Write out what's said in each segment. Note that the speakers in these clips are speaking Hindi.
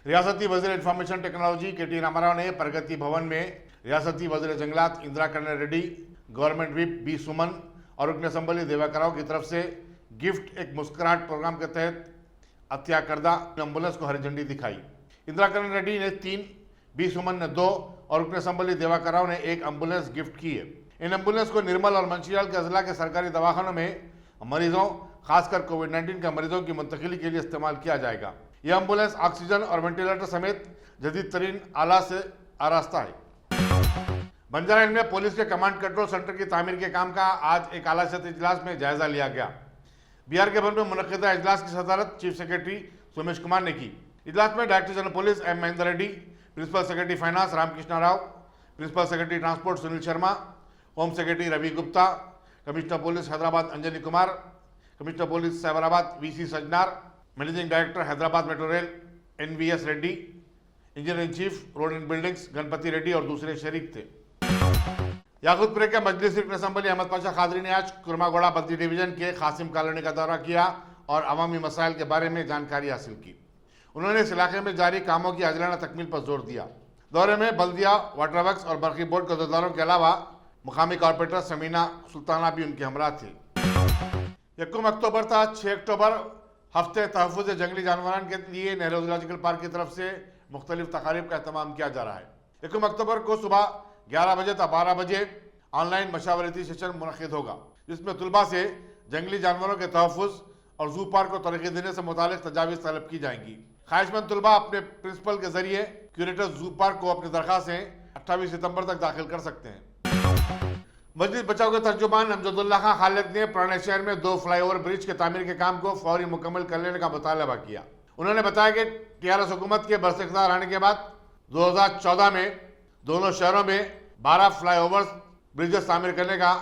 रियासती वजीर इंफॉर्मेशन टेक्नोलॉजी के.टी. रामाराव ने प्रगति भवन में रियासती वजीर जंगलात इंदिरा कर्ण रेड्डी, गवर्नमेंट व्हिप बी सुमन और रुकन असम्बली देवाकर राव की तरफ से गिफ्ट एक मुस्कुराहट प्रोग्राम के तहत हत्या करदा एम्बुलेंस को हरी झंडी दिखाई। इंदिरा कर्ण रेड्डी ने 3, बी सुमन ने 2 और रुकन असम्बली देवाकर राव ने 1 एम्बुलेंस गिफ्ट की है। इन एम्बुलेंस को निर्मल और मंचियाल के जिला के सरकारी दवाखानों में मरीजों, खासकर कोविड-19 के मरीजों की मुंतकिली के लिए इस्तेमाल किया जाएगा। यह एम्बुलेंस ऑक्सीजन और वेंटिलेटर समेत जदीद तरीन आला से आरास्ता है। बंजारा हिल में पुलिस के कमांड कंट्रोल सेंटर की तामीर के काम का आज एक आला सतही इजलास में जायजा लिया गया। बिहार के भवन में मुनक्किदा इजलास की सदारत चीफ सेक्रेटरी सोमेश कुमार ने की। इजलास में director general police M Mahendra Reddy, principal secretary finance Ramakrishna Rao, principal secretary transport Sunil Sharma, home secretary Ravi Gupta, commissioner police Hyderabad Anjani Kumar, commissioner police Cyberabad VC Sajjanar, managing director Hyderabad metro rail NVS Reddy, engineer in chief road and buildings Ganapati Reddy और दूसरे शरीक थे। याकूतपुर के मजलिस रुकन असम्बली अहमद पाशा खादरी ने आज कुरमागोड़ा बद्दी डिवीजन के खासिम कॉलोनी का दौरा किया और अवामी मसाइल के बारे में जानकारी हासिल की। उन्होंने इस इलाके में जारी कामों की आजलाना तकमील पर जोर दिया। दौरे में बल्दिया, वाटर वर्क्स और बरकी बोर्ड के अहदेदारों के अलावा मुकामी कॉर्पोरेटर समीना सुल्ताना भी उनके हमरा थे। 1 अक्टूबर था 6 अक्टूबर हफ्ते तहफ़्फ़ुज़ जंगली जानवरान के लिए नेहरू जूलॉजिकल पार्क की तरफ से मुख्तलिफ तकारीब का एहतमाम किया जा रहा है। 1 अक्टूबर को सुबह 11 बजे तक 12 बजे ऑनलाइन मशावरती सेशन मुनक़िद होगा, जिसमें तुलबा से जंगली जानवरों के तहफ़्फ़ुज़ और जू पार्क को तरक्की देने से मुतालिक तजावीज़ तलब की जाएंगी। ख्वाहिशमंद तुलबा अपने प्रिंसिपल के जरिए क्यूरेटर जू पार्क को अपनी दरख्वास्तें 28 सितंबर तक दाखिल कर सकते हैं। मस्जिद बचाव के तर्जुमान अमजदुल्लाह खां खालिद ने पुराने शहर में 2 फ्लाईओवर ब्रिज के तामीर के काम को फौरी मुकम्मल कर लेने का मुतालबा किया। उन्होंने बताया कि TRS हुकूमत के बरइख्तियार आने के बाद 2014 में दोनों शहरों में 12 फ्लाईओवर्स ब्रिजेस तामीर करने का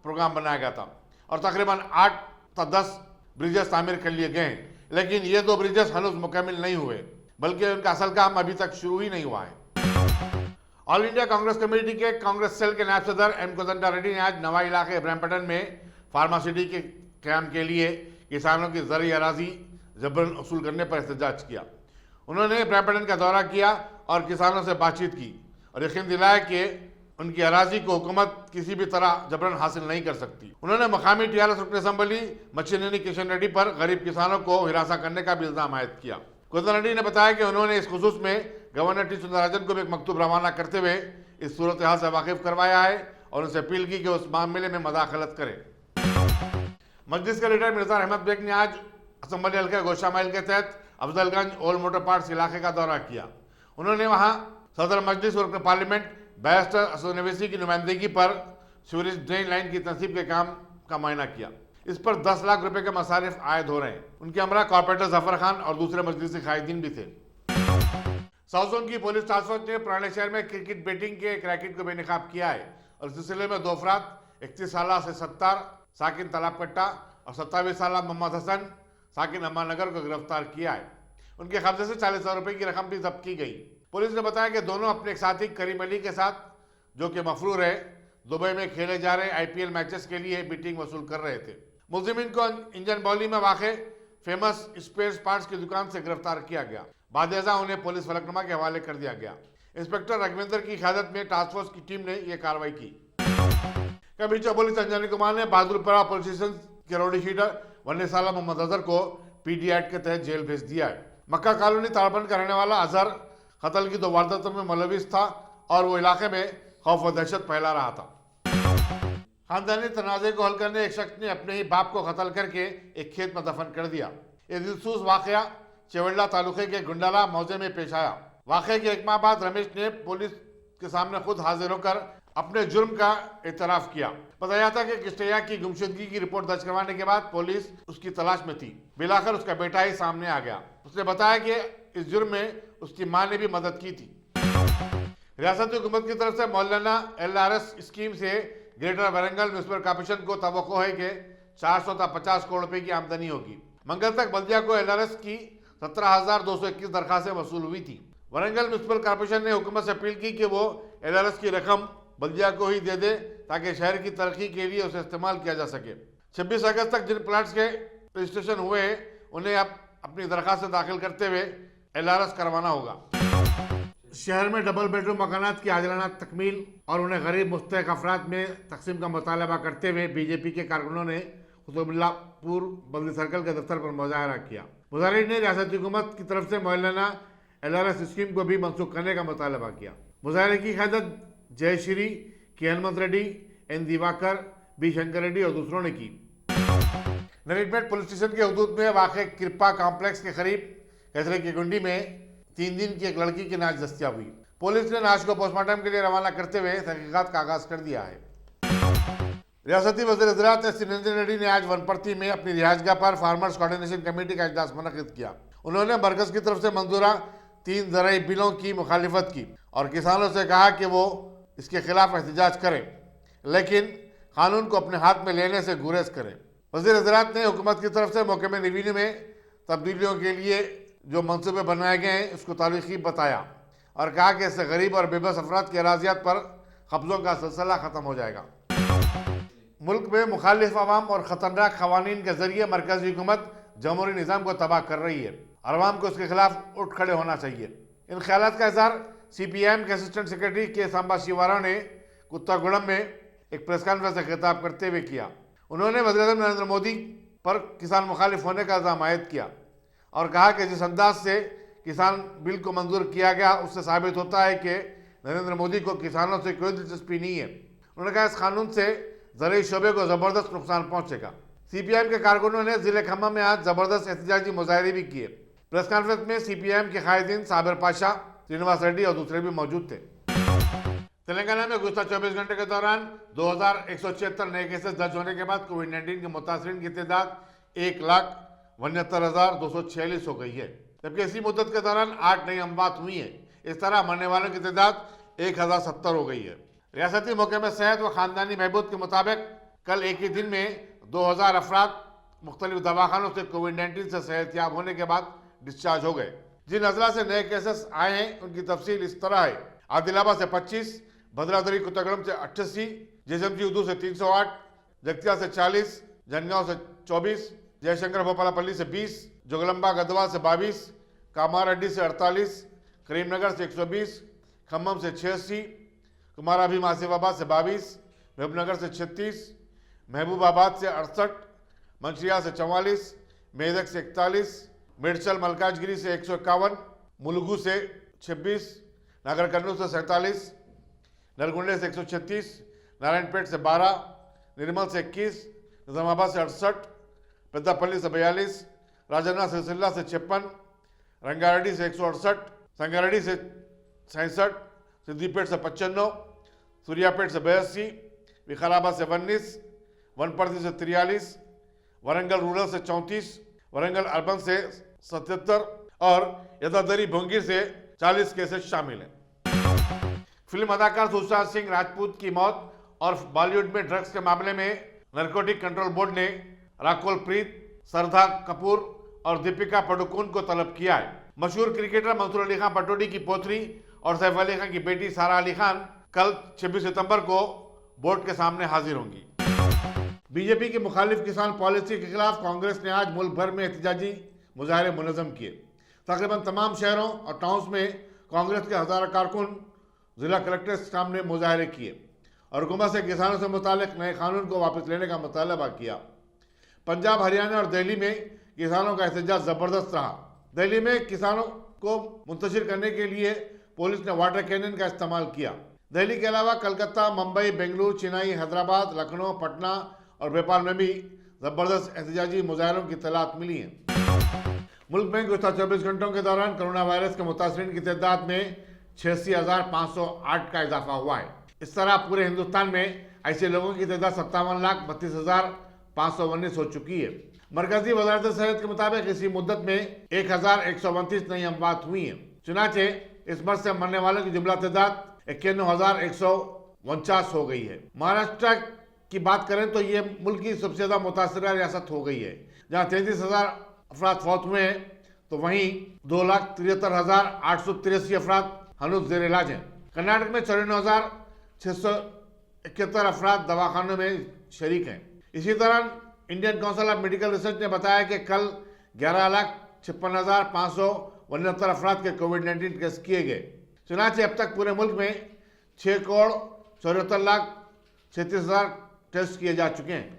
प्रोग्राम बनाया गया था और तकरीबन 8 या 10 ब्रिजेस तामीर कर लिए गए हैं, लेकिन ये 2 ब्रिजेस हनूज मुकम्मल नहीं हुए, बल्कि उनका असल काम अभी तक शुरू ही नहीं हुआ है। ऑल इंडिया कांग्रेस कमेटी के कांग्रेस सेल के नायब सदर M कोदंडा रेड्डी ने आज नवा इलाके इब्राहिमपट्टन में फार्मासिटी के क्याम के लिए किसानों की ज़रई अराजी जबरन वसूल करने पर एहतजाज किया। उन्होंने इब्राहिमपट्टन का दौरा किया और किसानों से बातचीत की और यकीन दिलाया कि उनकी अराजी को हुकूमत किसी भी तरह जबरन हासिल नहीं कर सकती। उन्होंने मकामी TRS रुकन असम्बली मच्छिनेनी किशन रेड्डी पर गरीब किसानों को हिरासा करने का भी इल्ज़ाम आयद किया। कोदंडा रेड्डी ने बताया कि उन्होंने इस खुसूस में गवर्नर T. सुंदरराजन को भी एक मकतूब रवाना करते हुए इस सूरत हाल से वाकिफ करवाया है और उनसे अपील की कि उस मामले में मदाखलत करें। मजलिस के लीडर मिर्जा अहमद बेग ने आज असम्बली हल्के गोशा माइल के तहत अफजलगंज ओल्ड मोटर पार्ट्स इलाके का दौरा किया। उन्होंने वहां सदर मजलिस और पार्लियामेंट बैरिस्टर असद नवीसी की नुमाइंदगी पर सीवरेज ड्रेन लाइन की तनसीब के काम का मुआयना किया। इस पर 10 लाख रुपए के मसारिफ आयद हो रहे हैं। उनके हमरा कॉर्पोरेटर जफर खान और दूसरे मजलिसी कायदीन भी थे। साउथ जोन की पुलिस टास्क फोर्स ने पुराने शहर में क्रिकेट बैटिंग के एक रैकेट को बेनकाब किया है और इस सिलसिले में 2 अफराद 31 साल से 70 साकिन तालाबकट्टा और 27 साल मोहम्मद हसन साकिन अम्मानगर को गिरफ्तार किया है। उनके कब्जे से 40,000 रुपए की रकम भी जब्त की गई। पुलिस ने बताया कि दोनों अपने एक साथी करीम अली के साथ, जो कि मफरूर है, दुबई में खेले जा रहे IPL मैचेस के लिए बीटिंग वसूल कर रहे थे। मुलजिमिन को इंजन बॉली में वाक़े फेमस स्पेयर पार्ट्स की दुकान से गिरफ्तार किया गया। बादशाह उन्हें पुलिस फलकनुमा के हवाले कर दिया गया। इंस्पेक्टर रघविंदर की क़यादत में टास्क फोर्स की टीम ने यह कार्रवाई की। कमिश्नर पुलिस अंजनी कुमार ने बहादुरपुरा पुलिस स्टेशन के रोडी शीटर 19 साल मोहम्मद अजहर को PD एक्ट के तहत जेल भेज दिया है। मक्का कॉलोनी ताड़पन का रहने वाला अजहर कत्ल की 2 वारदातों में मुलविस था और वो इलाके में खौफ व दहशत फैला रहा था। खानदानी तनाज़े को हल करने एक शख्स ने अपने ही बाप को कत्ल करके एक खेत में दफन कर दिया। ये दिलसूज वाक़या चेवल्ला तालुके के गुंडाला मौजे में पेश आया। वाक़े के 1 माह बाद रमेश ने पुलिस के सामने खुद हाजिर होकर अपने जुर्म का एतराफ़ किया। बताया था कि किश्तैया की गुमशुदगी की रिपोर्ट दर्ज करवाने के बाद पुलिस उसकी तलाश में थी। बिलाखिर उसका बेटा ही सामने आ गया। उसने बताया कि इस जुर्म में उसकी माँ ने भी मदद की थी। रियासती हुकूमत की तरफ से मौलाना LRS स्कीम से ग्रेटर वारंगल म्युनिसिपल कॉर्पोरेशन को तवक्को है कि 400 से 50 करोड़ रुपए की आमदनी होगी। मंगल तक बल्दिया को LRS की 17,221 दरखास्तें वसूल हुई थी। वारंगल म्युनिसिपल कॉर्पोरेशन ने हुकूमत से अपील की कि वो LRS की रकम बल्दिया को ही दे दे ताकि शहर की तरक्की के लिए उसे इस्तेमाल किया जा सके। 26 अगस्त तक जिन प्लाट्स के रजिस्ट्रेशन हुए हैं उन्हें अब अपनी दरखास्त दाखिल करते हुए LRS करवाना होगा। शहर में डबल बेडरूम मकानात की आजलाना तकमील और उन्हें गरीब मुस्तहक अफराद में तकसीम का मुतालबा करते हुए बीजेपी के कारकुनों ने कुतुबुल्लाहपुर बल्दी सर्कल के दफ्तर पर मुजाहरा किया। मुजाहिरीन ने रियासती हुकूमत की तरफ से मौलाना LRS स्कीम को भी मनसूख करने का मुतालबा किया। मुजाहरे की क़यादत जयश्री, के हनुमंत रेड्डी, N दिवाकर, B शंकर रेड्डी और दूसरों ने की। नरीपेट पुलिस स्टेशन के हदूद में वाक़ कृपा कॉम्प्लेक्स के करीब कचरे की गुंडी में 3 दिन की एक लड़की की नाश दस्तियाब हुई। पुलिस ने नाश को पोस्टमार्टम के लिए रवाना करते हुए तहकीकात का आगाज कर दिया है। रियासती वज़ीर ज़राअत S नरेंद्र रेड्डी ने आज वनपर्ती में अपनी रिहायशगाह पर फार्मर्स कोऑर्डिनेशन कमेटी का इजलास मुनक़िद किया। उन्होंने मरकज़ की तरफ से मंजूरा 3 ज़राई बिलों की मुखालिफत की और किसानों से कहा कि वो इसके खिलाफ एहतजाज करें, लेकिन कानून को अपने हाथ में लेने से गुरेज करें। वज़ीर ज़राअत ने हुकूमत की तरफ से महकमे रेवेन्यू में तब्दीलियों के लिए जो मंसूबे बनाए गए हैं उसको तारीखी बताया और कहा कि इससे गरीब और बेबस अफराद की अराजियात पर कब्ज़ों का सिलसिला ख़त्म हो जाएगा। मुल्क में मुखालिफ अवाम और ख़तरनाक क़वानीन के ज़रिए मरकज़ी हुकूमत जमहूरी निज़ाम को तबाह कर रही है और अवाम को उसके खिलाफ उठ खड़े होना चाहिए। इन ख्यालात का इज़हार CPIM के असिस्टेंट सेक्रेटरी के सांबा शिवारा ने कुत्तागुड़म में एक प्रेस कॉन्फ्रेंस से खिताब करते हुए किया। उन्होंने वज़ीर-ए-आज़म नरेंद्र मोदी पर किसान मुखालिफ होने का इल्ज़ाम आयद किया और कहा कि जिस अंदाज से किसान बिल को मंजूर किया गया उससे साबित होता है कि नरेंद्र मोदी को किसानों से कोई दिलचस्पी नहीं है। उन्होंने कहा इस कानून से ज़रूरी शोबे को ज़बरदस्त नुकसान पहुँचेगा। CPIM के कारकुनों ने ज़िले खम्मा में आज ज़बरदस्त एहतजाजी मुजाहरे भी किए। प्रेस कॉन्फ्रेंस में CPIM के कायदीन साबिर पाशा, श्रीनिवास रेड्डी और दूसरे भी मौजूद थे। तेलंगाना में गुज़श्ता 24 घंटे के दौरान 2176 नए केसेस दर्ज होने के बाद कोविड-19 के मुतासरीन की तादाद 1,72,246 हो गई है, जबकि इसी मुद्दत के दौरान 8 नई अमवात हुई हैं। इस तरह मरने वालों की तादाद 1070 हो गई है। रियासती महकमे सेहत व ख़ानदानी बहबूद के मुताबिक कल एक ही दिन में 2000 अफराद मुख्तलिफ दवाखानों से कोविड-19 से सेहतयाब होने के बाद डिस्चार्ज हो गए। जिन अजला से नए केसेस आए हैं उनकी तफसील इस तरह है। आदिलाबाद से 25, भद्रादरी कुत्तागुड़म से 88, JSMC उर्दू से 308, जगतिया से 40, जनगांव से 24, जयशंकर भोपालापल्ली से 20, जोगलम्बा गदवाल से 22, कामारेड्डी से 48, करीमनगर से 120, खम्मम से 86, कुमारा भीम आसिफाबाद से 22, महबूबनगर से 36, महबूबाबाद से 68, मंशिया से 44, मेदक से 41, मेडचल मलकाजगिरी से 151, मुलुगु से 26, नागर कर्नूल से 47, नरगुंडे से 136, नारायणपेट से 12, निर्मल से 21, निजामाबाद से 68, पेद्दापल्ली से 42, राजन्ना सिलसिला से 56, रंगारेड्डी से 168, संगारेड्डी से 67, सिद्दीपेट से 95, सूर्यापेट से 82, विकाराबाद से 19, वनपर्ती से 43, वरंगल रूरल से 34, वरंगल अर्बन से 77 और यदादरी भोंगी से 40 केसेस शामिल हैं। फिल्म अदाकार सुशांत सिंह राजपूत की मौत और बॉलीवुड में ड्रग्स के मामले में नारकोटिक कंट्रोल बोर्ड ने राकुल प्रीत, श्रद्धा कपूर और दीपिका पादुकोण को तलब किया है। मशहूर क्रिकेटर मंसूर अली खान पटौड़ी की पोतरी और सैफ अली खान की बेटी सारा अली खान कल 26 सितंबर को बोर्ड के सामने हाजिर होंगी। बीजेपी की मुखालिफ किसान पॉलिसी के खिलाफ कांग्रेस ने आज मुल्क भर में एहतजाजी मुजाहरे मुनज़्ज़म किए। तकरीबन तमाम शहरों और टाउन्स में कांग्रेस के हज़ारों कारकुन जिला कलेक्ट्रेट के सामने मुजाहरे किए और हुकूमत से किसानों से मुतालिक नए कानून को वापस लेने का मुतालबा किया। पंजाब, हरियाणा और दिल्ली में किसानों का एहतजाज ज़बरदस्त रहा। दिल्ली में किसानों को मुंतशिर करने के लिए पुलिस ने वाटर कैनन का इस्तेमाल किया। दिल्ली के अलावा कलकत्ता, मुंबई, बेंगलुरु, चेन्नई, हैदराबाद, लखनऊ, पटना और भोपाल में भी ज़बरदस्त एहतजाजी मुजाहरों की तलात मिली है। मुल्क में गुज़श्ता 24 घंटों के दौरान कोरोना वायरस के मुतासरीन की तादाद में 86,508 का इजाफा हुआ है। इस तरह पूरे हिंदुस्तान में ऐसे लोगों की तादाद 57,32,519 हो चुकी है। मरकजी वज़ारत सेहत के मुताबिक इसी मुद्दत में 1,129 नई अमवात हुई हैं। चुनाचे इस मर्ज से मरने वालों की जुमला तादाद 91,149 हो गई है। महाराष्ट्र की बात करें तो ये मुल्क की सबसे ज़्यादा मुतासरा रियासत हो गई है, जहाँ 33,000 अफराद फौत हुए हैं, तो वहीं 2,73,883 अफराद हनूज ज़ेर इलाज हैं। कर्नाटक में 94,671 अफराद दवाखानों में शरीक हैं। इसी दौरान Indian council of medical research ने बताया कि कल 11,56,500 69 अफराद के कोविड-19 टेस्ट किए गए। चुनाचे अब तक पूरे मुल्क में 6,74,36,00,000 टेस्ट किए जा चुके हैं।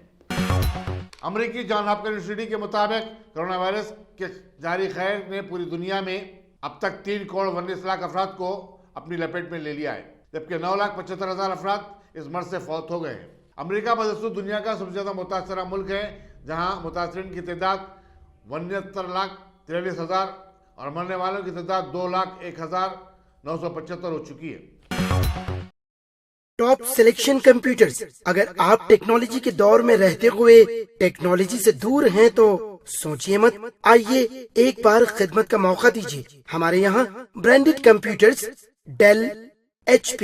अमेरिकी जॉन हॉपकिंस यूनिवर्सिटी के मुताबिक कोरोना वायरस के जारी खैर ने पूरी दुनिया में अब तक 3,19,00,000 अफराद को अपनी लपेट में ले लिया है, जबकि 9,75,000 अफराद इस मर्ज से फौत हो गए हैं। अमेरिका बदस्तूर दुनिया का सबसे ज्यादा मुतासरा मुल्क है, जहां मुतासरीन की तादाद 69,43,000 और मरने वालों की तादाद 2,01,975 हो चुकी है। Top selection computers. अगर आप टेक्नोलॉजी के दौर में रहते हुए टेक्नोलॉजी से दूर हैं तो सोचिए मत, आइए एक बार खिदमत का मौका दीजिए। हमारे यहाँ branded computers Dell, HP,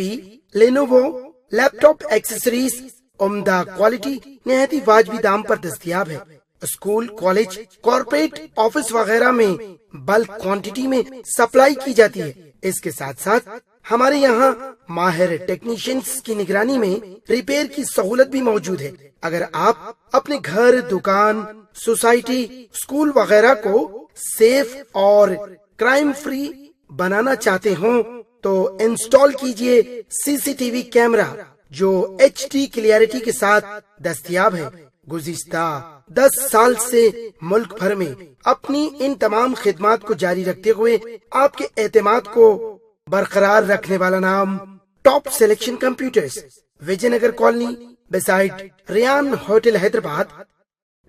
Lenovo, laptop accessories उम्दा क्वालिटी निहायत ही वाजबी दाम पर दस्तयाब है। स्कूल, कॉलेज, कॉर्पोरेट, ऑफिस वगैरह में बल्क क्वांटिटी में सप्लाई की जाती है। इसके साथ साथ हमारे यहाँ माहिर टेक्नीशियंस की निगरानी में रिपेयर की सहूलत भी मौजूद है। अगर आप अपने घर, दुकान, सोसाइटी, स्कूल वगैरह को सेफ और क्राइम फ्री बनाना चाहते हो तो इंस्टॉल कीजिए CCTV कैमरा जो HD क्लियरिटी के साथ दस्तयाब है। गुज़िश्ता 10 साल से मुल्क भर में अपनी इन तमाम खिदमात को जारी रखते हुए आपके एतमाद को बरकरार रखने वाला नाम top selection computers, Vijayanagar colony beside Riyan hotel Hyderabad.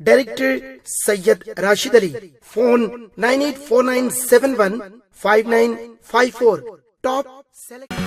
Director Syed Rashid Ali. Phone 9849715954। Top selection.